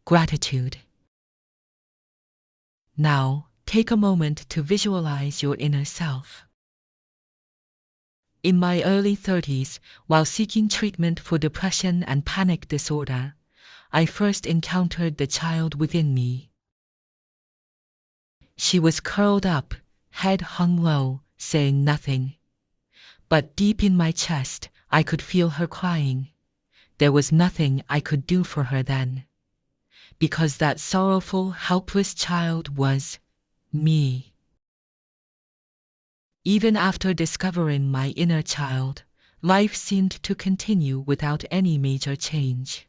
Gratitude. Now, take a moment to visualize your inner self. In my early 30s, while seeking treatment for depression and panic disorder, I first encountered the child within me. She was curled up, head hung low, saying nothing. But deep in my chest, I could feel her crying. There was nothing I could do for her then. Because that sorrowful, helpless child was me. Even after discovering my inner child, life seemed to continue without any major change.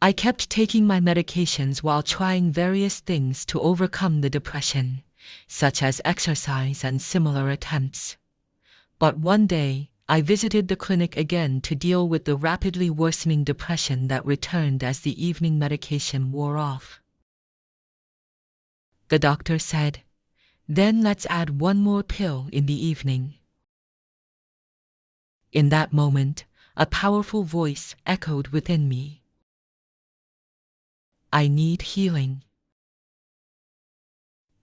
I kept taking my medications while trying various things to overcome the depression, such as exercise and similar attempts. But one day, I visited the clinic again to deal with the rapidly worsening depression that returned as the evening medication wore off. The doctor said, "Then let's add one more pill in the evening." In that moment, a powerful voice echoed within me. I need healing.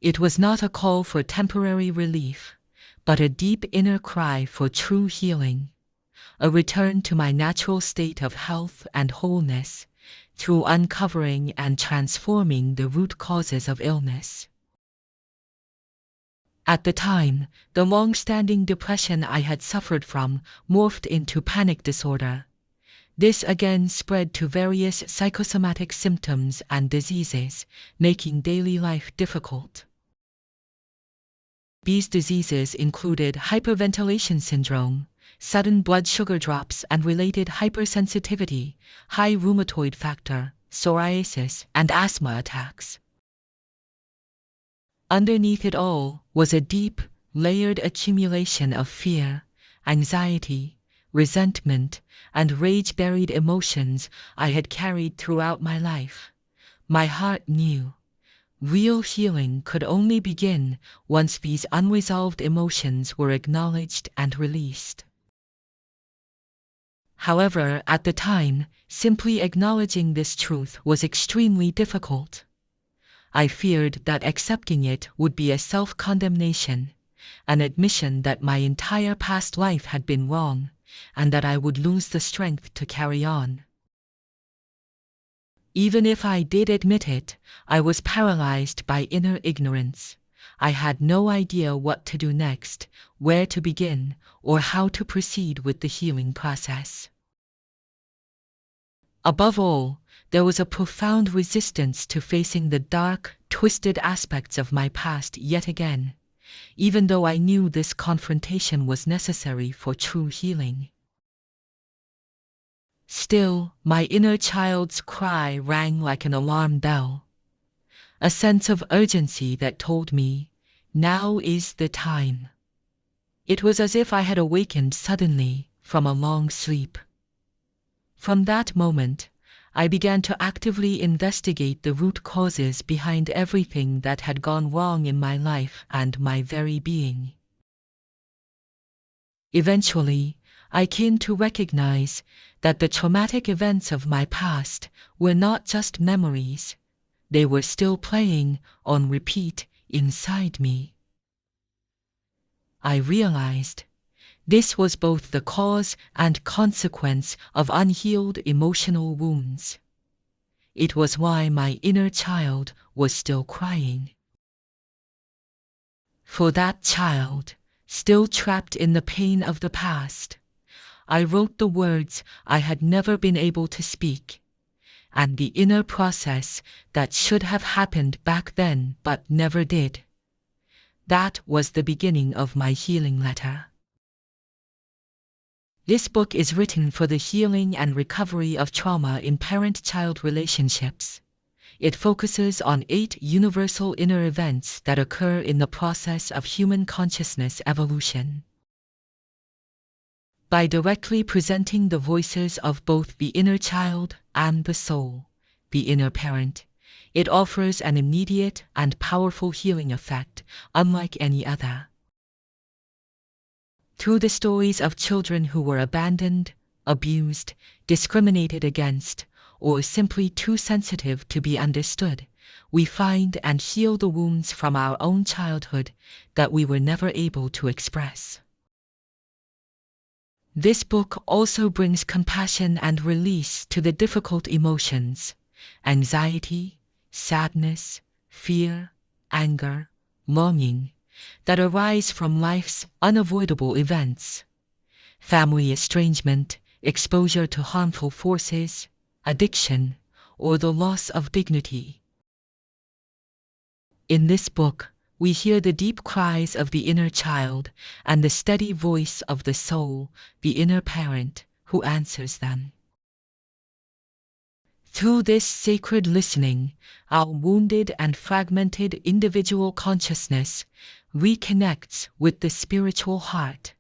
It was not a call for temporary relief, but a deep inner cry for true healing, a return to my natural state of health and wholeness through uncovering and transforming the root causes of illness. At the time, the long-standing depression I had suffered from morphed into panic disorder. This again spread to various psychosomatic symptoms and diseases, making daily life difficult. These diseases included hyperventilation syndrome, sudden blood sugar drops and related hypersensitivity, high rheumatoid factor, psoriasis, and asthma attacks. Underneath it all was a deep, layered accumulation of fear, anxiety, resentment, and rage-buried emotions I had carried throughout my life. My heart knew. Real healing could only begin once these unresolved emotions were acknowledged and released. However, at the time, simply acknowledging this truth was extremely difficult. I feared that accepting it would be a self-condemnation, an admission that my entire past life had been wrong, and that I would lose the strength to carry on. Even if I did admit it, I was paralyzed by inner ignorance. I had no idea what to do next, where to begin, or how to proceed with the healing process. Above all, there was a profound resistance to facing the dark, twisted aspects of my past yet again, even though I knew this confrontation was necessary for true healing. Still, my inner child's cry rang like an alarm bell, a sense of urgency that told me, now is the time. It was as if I had awakened suddenly from a long sleep. From that moment, I began to actively investigate the root causes behind everything that had gone wrong in my life and my very being. Eventually, I came to recognize that the traumatic events of my past were not just memories, they were still playing on repeat inside me. I realized this was both the cause and consequence of unhealed emotional wounds. It was why my inner child was still crying. For that child, still trapped in the pain of the past, I wrote the words I had never been able to speak, and the inner process that should have happened back then but never did. That was the beginning of my healing letter. This book is written for the healing and recovery of trauma in parent-child relationships. It focuses on 8 universal inner events that occur in the process of human consciousness evolution. By directly presenting the voices of both the inner child and the soul, the inner parent, it offers an immediate and powerful healing effect unlike any other. Through the stories of children who were abandoned, abused, discriminated against, or simply too sensitive to be understood, we find and heal the wounds from our own childhood that we were never able to express. This book also brings compassion and release to the difficult emotions, anxiety, sadness, fear, anger, longing, that arise from life's unavoidable events. Family estrangement, exposure to harmful forces, addiction, or the loss of dignity. In this book, we hear the deep cries of the inner child and the steady voice of the soul, the inner parent, who answers them. Through this sacred listening, our wounded and fragmented individual consciousness reconnects with the spiritual heart,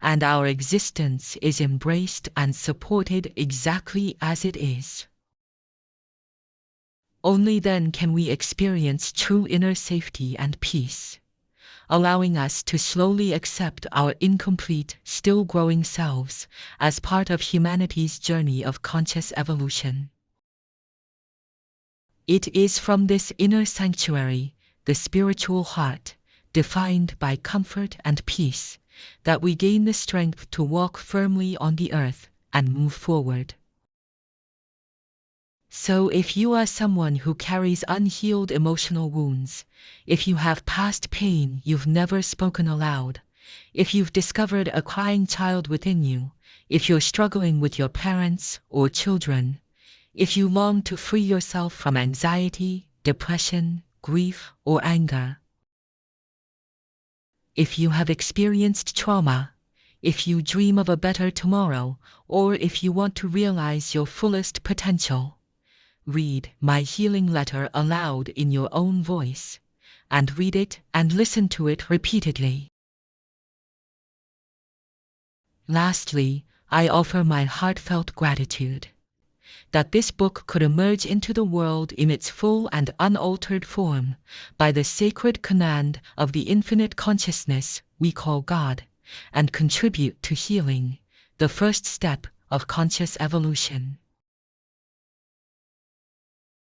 and our existence is embraced and supported exactly as it is. Only then can we experience true inner safety and peace, allowing us to slowly accept our incomplete, still growing selves as part of humanity's journey of conscious evolution. It is from this inner sanctuary, the spiritual heart, defined by comfort and peace, that we gain the strength to walk firmly on the earth and move forward. So if you are someone who carries unhealed emotional wounds, if you have past pain you've never spoken aloud, if you've discovered a crying child within you, if you're struggling with your parents or children, if you long to free yourself from anxiety, depression, grief, or anger, if you have experienced trauma, if you dream of a better tomorrow, or if you want to realize your fullest potential, read my healing letter aloud in your own voice, and read it and listen to it repeatedly. Lastly, I offer my heartfelt gratitude that this book could emerge into the world in its full and unaltered form by the sacred command of the infinite consciousness we call God, and contribute to healing, the first step of conscious evolution.